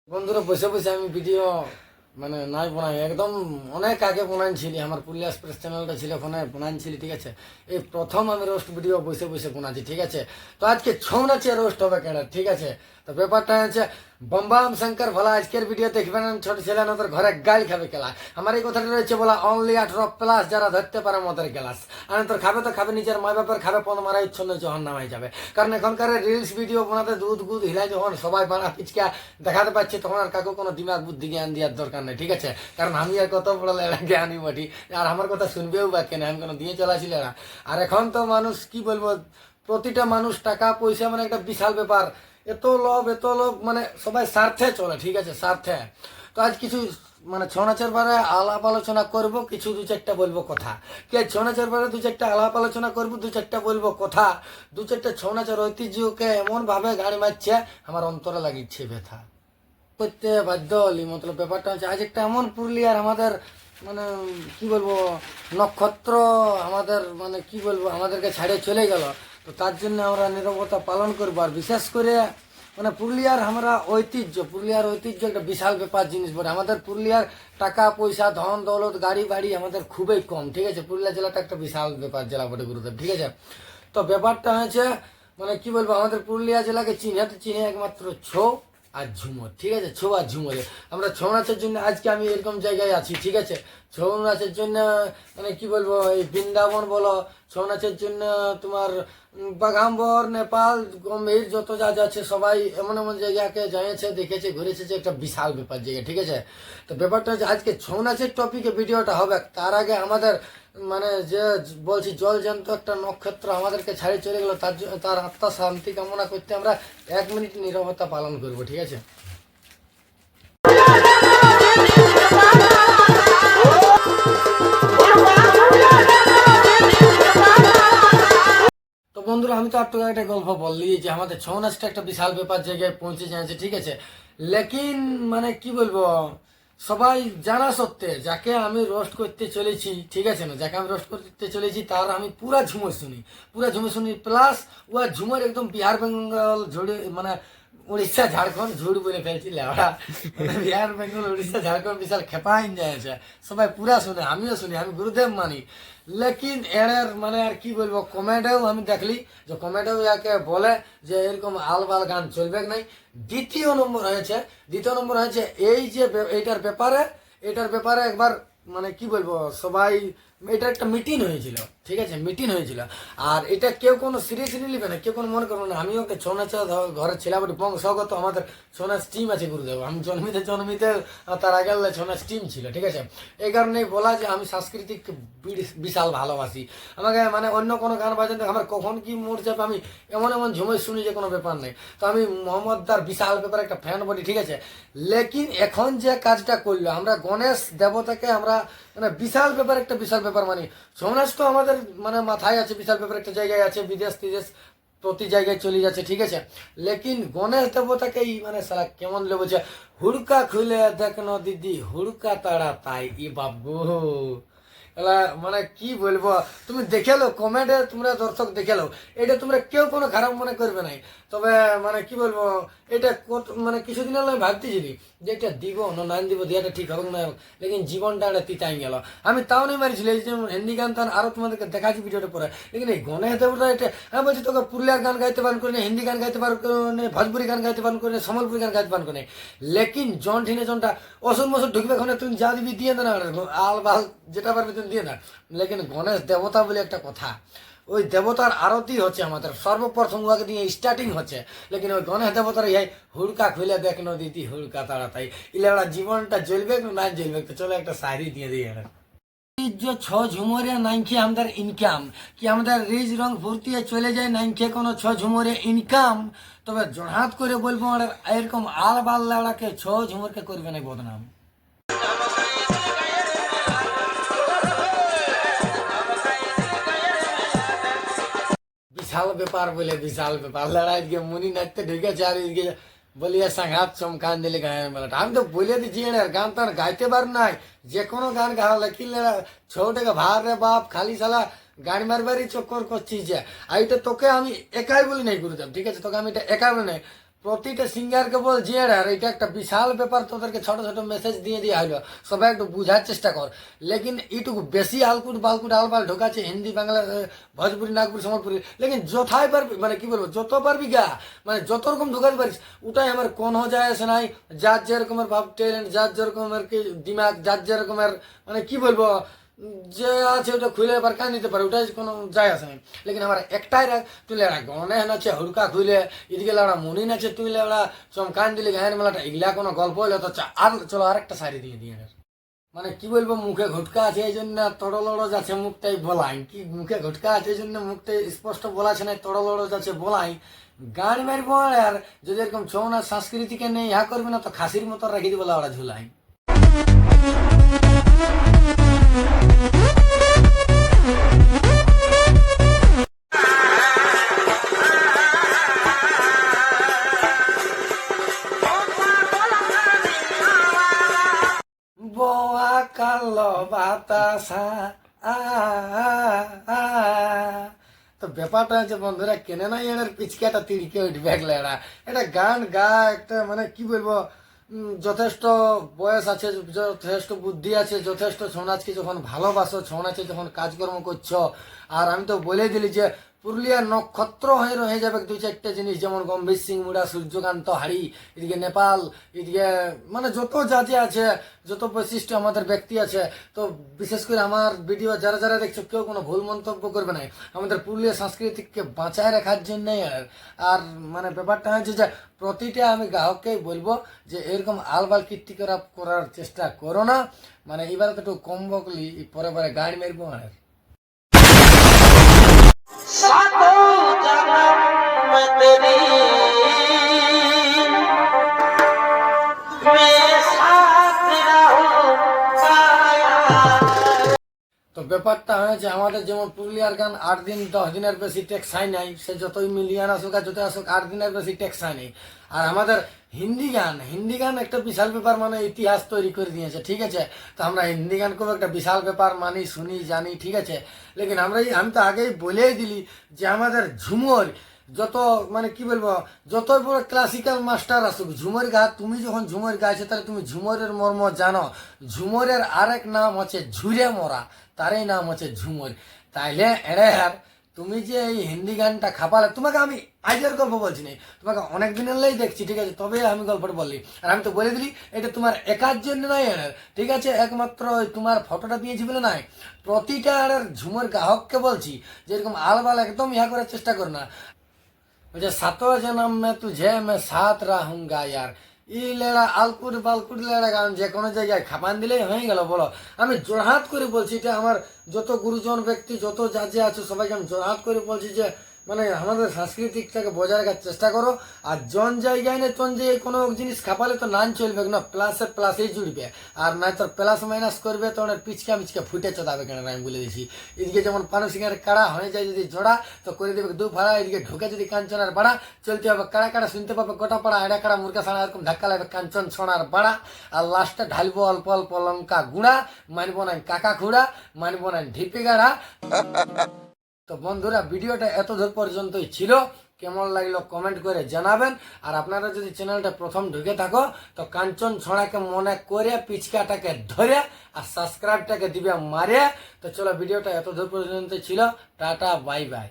বন্ধুরা বসে বসে আমি ভিডিও নাই বানাই একদম অনেক আগে বানাইছিলি আমার পুরুলিয়া এক্সপ্রেস চ্যানেলটা ছিল ওখানে বানাইছিলি ঠিক আছে। এই প্রথম আমি রোস্ট ভিডিও বসে বসে বানাচ্ছি ঠিক আছে। তো আজকে ছৌ নাচে রোস্ট হবে কেন ঠিক আছে। তো ব্যাপারটা হচ্ছে বম্বাম শঙ্কর ভোলা আজকের ভিডিও দেখবেন ছোট ছেলে ওদের ঘরে গাড়ি খাবে খেলা। আমার এই কথাটা রয়েছে বলা অনলি 18+ যারা ধরতে পারে মদের গ্লাস আর তোর খাবে তো খাবে নিজের মা বাপের খাবে পন মারা ইচ্ছন্ন যখন নামাই যাবে। কারণ এখনকার রিলস ভিডিও বানাতে দুধ গুদ হিলাই যখন সবাই বানা পিচকা দেখাতে পাচ্ছে তখন আর কাকু কোনো দিমাগ বুদ্ধি জ্ঞান দেওয়ার দরকার নেই ঠিক আছে। কারণ আমি আর কত বড় জ্ঞানী বটি আর আমার কথা শুনবেও বা কেন আমি কোনো দিয়ে চলাছিল না। আর এখন তো মানুষ কি বলবো প্রতিটা মানুষ টাকা পয়সা একটা বিশাল ব্যাপার। এত লোভ সবাই স্বার্থে চলে ঠিক আছে স্বার্থে। তো আজ কিছু ছৌ নাচের বারে আলাপ আলোচনা করবো কিছু দু চারটা বলবো কথা। কে ছৌ নাচের বারে দু চারটা আলাপ আলোচনা করবো দু চারটা বলবো কথা। দু চারটা ছৌ নাচের ঐতিহ্যকে এমন ভাবে গাড়ি মারছে আমার অন্তরে লাগিচ্ছে ব্যথা করতে বাধ্য হলি। ব্যাপারটা হচ্ছে আজ একটা এমন পুরুলিয়ার আমাদের কি বলবো নক্ষত্র আমাদের কি বলবো আমাদেরকে ছাড়ে চলে গেল। তো তার জন্য আমরা নীরবতা পালন করবো। আর বিশেষ করে পুরুলিয়ার পুরুলিয়ার ঐতিহ্য একটা বিশাল ব্যাপার জিনিস বলে। আমাদের পুরুলিয়ার টাকা পয়সা ধন দৌলত গাড়ি বাড়ি আমাদের খুবই কম ঠিক আছে। পুরুলিয়া জেলাটা একটা বিশাল ব্যাপার জেলা বটে গুরুদেব ঠিক আছে। তো ব্যাপারটা হয়েছে কি বলবো আমাদের পুরুলিয়া জেলাকে চিনে একমাত্র ছৌ আর ঝুমুর ঠিক আছে। ছৌ আর ঝুমুরে আমরা ছৌ নাচের জন্য আজকে আমি এরকম জায়গায় আছি ঠিক আছে। ছৌ নাচের জন্য কি বলবো এই বৃন্দাবন বলো, ছৌ নাচের জন্য তোমার বাঘাম্বর নেপাল গম্ভীর যত যা যাচ্ছে সবাই এমন এমন জায়গাকে যাইছে দেখেছে ঘুরেছে যে একটা বিশাল ব্যাপার জায়গা ঠিক আছে। তো ব্যাপারটা হচ্ছে আজকে ছৌ নাচের টপিকে ভিডিওটা হবে। তার আগে আমাদের যে বলছি জল জ্যান্ত একটা নক্ষত্র আমাদেরকে ছাড়িয়ে চলে গেল তার আত্মা শান্তি কামনা করতে আমরা 1 মিনিট নীরবতা পালন করব ঠিক আছে। তো বন্ধুরা আমি তো একটু একটা গল্প বললি যে আমাদের ছৌ নাচটা একটা বিশাল ব্যাপার জায়গায় পৌঁছে যাচ্ছে ঠিক আছে। লেকিন কি বলবো সবাই জানা সত্ত্বে যাকে আমি রোস্ট করতে চলেছি ঠিক আছে না, যাকে আমি রোস্ট করতে চলেছি তার আমি পুরা ঝুমুর শুনি প্লাস ও ঝুমুর একদম বিহার বেঙ্গল ঝুড়ি উড়িষ্যা ঝাড়খণ্ড ঝুড় বলে ফেলছি লেওড়া বিহার বেঙ্গল উড়িষ্যা ঝাড়খণ্ড বিশাল খেপাইন যাচ্ছে সবাই পুরা শুনে আমিও শুনি আমি গুরুদেব মানি। লেকিন এর আর কি বলবো কমেডেও আমি দেখলি যে কমেডেও ইয়াকে বলে যে এরকম আলবাল গান চলবে নাই। দ্বিতীয় নম্বর হয়েছে এই যে এটার ব্যাপারে একবার কি বলবো সবাই এটা একটা মিটিং হয়েছিল ঠিক আছে। মিটিং হয়েছিল আর এটা কেউ কোনো সিরিয়াসলি নিবে না, কেউ কোনো মনে করবো না। আমি ওকে ছৌ নাচা ঘরে ছিলাম বংশগত আমাদের ছৌ নাচ টিম আছে গুরুদেব। আমি জন্মিতে তার আগে ছৌ নাচ টিম ছিল ঠিক আছে। এই কারণেই বলা যে আমি সাংস্কৃতিক বিশাল ভালোবাসি। আমাকে অন্য কোনো গান বাজাতে আমার কখন কি মোড় যাবে আমি এমন এমন ঝুমে শুনি যে কোনো ব্যাপার নেই। তো আমি মোহাম্মদ দার বিশাল ব্যাপার একটা ফ্যান বলি ঠিক আছে। লেকিন এখন যে কাজটা করলো আমরা গণেশ দেবতাকে আমরা বিশাল ব্যাপার ছৌ নাচ তো আমাদের মাথায় আছে বিশাল ব্যাপার একটা জায়গায় আছে বিদেশ তিদেশ প্রতি জায়গায় চলে যাচ্ছে ঠিক আছে। লেকিন গণেশ দেবতাকেই সালা কেমন লেগেছে হুড়কা খুলে দেখনো দিদি হুড়কা তাড়া তাই ই বাবু কি বলবো তুমি দেখে লো কমেন্টে তোমরা দর্শক দেখে লো এটা তোমরা কেউ কোনো খারাপ মনে করবে নাই। তবে কি বলবো এটা কিছুদিন আগে ভাবতেছিলি যে এটা দিব না নান দিব দিয়াটা ঠিক হবে না লেকিন জীবনটা একটা তিতাই গেল। আমি তাও নেই মারিছিল এই যে হিন্দি গান তান আরো তোমাদেরকে দেখাচ্ছি ভিডিওটা পরে। লেকিন এই গণেশ দেবতা এটা আমি বলছি তোকে পুরুলিয়ার গান গাইতে পারেন করে হিন্দি গান গাইতে পারেন করে ভোজপুরি গান গাইতে পারেন করে সম্বলপুরি গান গাইতে পারেন করে। লেকিন জন ঠিনে জনটা অসুর মসুর ঢুকবে ওখানে তুমি যা দিবি দিয়ে দেনা আল বাল যেটা পারবে তুমি দিয়ে না। লেকিন গণেশ দেবতা বলে একটা কথা ওই দেবতার আরতি হচ্ছে আমাদের সর্বপ্রথম ওকে দিয়ে স্টার্টিং হচ্ছে। লেকিন ওই গণেশ দেবতার এই হুড়কা খুলে দেখ নদীতি হুড়কা তাড়াতাড়ি ইলে ওরা জীবনটা জ্বলবে না জ্বলবে তো চলো একটা শাড়ি দিয়ে দিই এরা ছ ঝুমরে নাইখে আমাদের ইনকাম কি আমাদের রিজ রং ফুর্তিয়ে চলে যায় নাইখে কোনো ছ ঝুমরে ইনকাম। তবে জড়হাত করে বলবো এরকম আল বাল লাড়াকে ছ ঝুমরকে করবে না বদনাম। বিশাল ব্যাপার বলে বিশাল ব্যাপার লড়াই গিয়ে মুনি নাচতে ঢুকেছে আর এদিকে বলিয়া সাংঘাত চমকান দিলে গায়ের মেলাটা। আমি তো বলে দিচ্ছি গান তার গাইতে পার নাই যে কোনো গান গাওয়া লেকিন ছোটকে ভার রে বাপ খালি সালা গাড়ি মারবারই চক্কর করছিস যে। আর এটা তোকে আমি একাই বলি নাই গুরুদেব ঠিক আছে, তোকে আমি এটা একাই বলি নাই প্রতিটা সিঙ্গারকে বলছি আর এটা একটা বিশাল ব্যাপার, তোদেরকে ছোট ছোট মেসেজ দিয়ে দেওয়া হলো, সবাই একটু বুঝার চেষ্টা কর। লেকিন এইটুকু বেশি আলকুট বালকুট আলবাল ঢোকাচ্ছে হিন্দি বাংলা ভোজপুরি নাগপুরি সম্বলপুরি, লেকিন যথাই পারবি মানে কি বলবো যত পারবি গা, মানে যত রকম ঢোকাতে পারিস ওটাই আমার কোনো যায় আসে নাই। যার যেরকমের ভাব ট্যালেন্ট, যার যেরকমের কি দিমাগ, যার যেরকমের মানে কি বলবো যে আছে ওটা খুলে এবার কান নিতে পারে, ওটাই কোনো যায় আসে নাই। লেকিন আমার একটাই রাগ, তুই লেড়া গনে নাচে হুড়কা খুলে, এদিকে লেড়া মনি নাচে, তুই লেড়া চমকান দিলে গায়ের মেলাটা, এগুলা কোনো গল্প হইলে তো আর চলো আরেকটা শাড়ি দিয়ে দিয়ে মানে কি বলবো মুখে ঘটকা আছে এই জন্য তড়লড় যাচ্ছে মুখটাই বলাই, কি মুখে ঘটকা আছে এই জন্য মুখটাই স্পষ্ট বলাছে না, তড়লড় যাচ্ছে বলাই। গান মারবো আর যদি এরকম ছৌ না সংস্কৃতিকে নেই ইহা করবি না তো খাসির মতো রাখি দিব ওরা ঝুলাই। বোয়া কালো বাতাসা আ আ, আ। তো ব্যাপারটা হচ্ছে বন্ধুরা কেনে না এর পিচকাটা তিড়কে উঠবে এরা, এটা গান গা একটা মানে কি বলবো যথেষ্ট বয়স আছে, যথেষ্ট বুদ্ধি আছে, যথেষ্ট ছৌ নাচকে যখন ভালোবাসো, ছৌ নাচে যখন কাজকর্ম করছো। আর আমি তো বলে দিলি যে পুরুলিয়ার নক্ষত্র হয়ে রয়ে যাবে দুই চারটে জিনিস, যেমন গম্ভীর সিং মুড়া, সূর্যকান্ত হাড়ি, এদিকে নেপাল, এদিকে মানে যত জাতি আছে, যত বৈশিষ্ট্য আমাদের ব্যক্তি আছে। তো বিশেষ করে আমার ভিডিও যারা যারা দেখছো কেউ কোনো ভুল মন্তব্য করবে না, আমাদের পুরুলিয়া সংস্কৃতিকে বাঁচায় রাখার জন্যই। আর মানে ব্যাপারটা হচ্ছে যে প্রতিটা আমি গ্রাহককেই বলবো যে এরকম আলবাল কীর্তি করার চেষ্টা করো না, মানে এবার তো একটু কম বকলি পরে পরে গাড়ি মেরবো আর তো ব্যাপারটা হয়েছে আমাদের যেমন পুরুলিয়ার গান 8 দিন 10 দিনের বেশি টেকসাই নাই, সে যতই মিলিয়ন আসুক আর যত আসুক 8 দিনের বেশি টেকসাই নেই। আর আমাদের হিন্দি গান একটা বিশাল ব্যাপার, মানে ইতিহাস তৈরি করে দিয়েছে, ঠিক আছে। তো আমরা হিন্দি গান খুব একটা বিশাল ব্যাপার মানি, শুনি, জানি, ঠিক আছে। লেকিন আমি তো আগেই বলেই দিলি যে আমাদের ঝুমর যত মানে কি বলবো যতই বড় ক্লাসিক্যাল মাস্টার আসুক, ঝুমর গা তুমি যখন ঝুমর গাইছো তাহলে তুমি ঝুমরের মর্ম জানো। ঝুমরের আরেক নাম হচ্ছে ঝুরে মরা, তারই নাম হচ্ছে ঝুমর। তাইলে এড়ে আর তুমি যে এই হিন্দি গানটা খাপালে, তোমাকে আমি আজের গল্প বলছি না, তোমাকে অনেক দিনেরলাই দেখছি, ঠিক আছে, তবে আমি গল্পটা বললি। আর আমি তো বলে দিলি এটা তোমার একার জন্য নয় এর, ঠিক আছে, একমাত্র তোমার ফটোটা দিয়েছি বলে নাই, প্রতিটা ঝুমর গ্রাহককে বলছি যে এরকম আলবাল একদম ইহা করার চেষ্টা কর না। मुझे सातों जन्म में तुझे मैं साथ रहूंगा यार, ই লেড়া আলকুট বালকুট লেড়া গান যে কোনো জায়গায় খাপান দিলেই হয়ে গেল বলো। আমি জোড়হাত করে বলছি, এটা আমার যত গুরুজন ব্যক্তি যত যা যে আছে সবাইকে আমি জোড়হাত করে বলছি যে মানে আমাদের সাংস্কৃতিকটাকে বজায় রাখার চেষ্টা করো। আর জন জায়গায় না তন জায়গায় কোনো জিনিস খাপালে তো নান চলবে না, প্লাসে প্লাসেই জুড়বে, আর নাই তোর প্লাস মাইনাস করবে তো অনেক পিচকা মিচকা ফুটে চোদাবে কেন আমি বলে দিয়েছি। এদিকে যেমন পানসিংহের কাড়া হয়ে যায় যদি জোড়া তো করে দেবে দু ভাড়া, এদিকে ঢুকে যদি কাঞ্চনের বাড়া চলতে হবে কাড়া কাড়া, শুনতে পাবে গোটা পাড়া এড়া কাড়া মুরগা ছাড়া এরকম ধাক্কা লাগবে কাঞ্চন সোনার বাড়া। আর লাস্টে ঢালবো অল্প অল্প লঙ্কা গুঁড়া, মানবো না কাকা খুঁড়া, মানবো না ঢিপি গাড়া। তো বন্ধুরা ভিডিওটা এত দূর পর্যন্তই ছিল, কেমন লাগলো কমেন্ট করে জানাবেন। আর আপনারা যদি চ্যানেলটা প্রথম ঢুকে থাকো তো কাঞ্চন ছড়াকে মনে করে পিচকাটাকে ধরে আর সাবস্ক্রাইবটাকে দিবে মারে। তো চলো ভিডিওটা এত দূর পর্যন্ত ছিল, টাটা বাই বাই।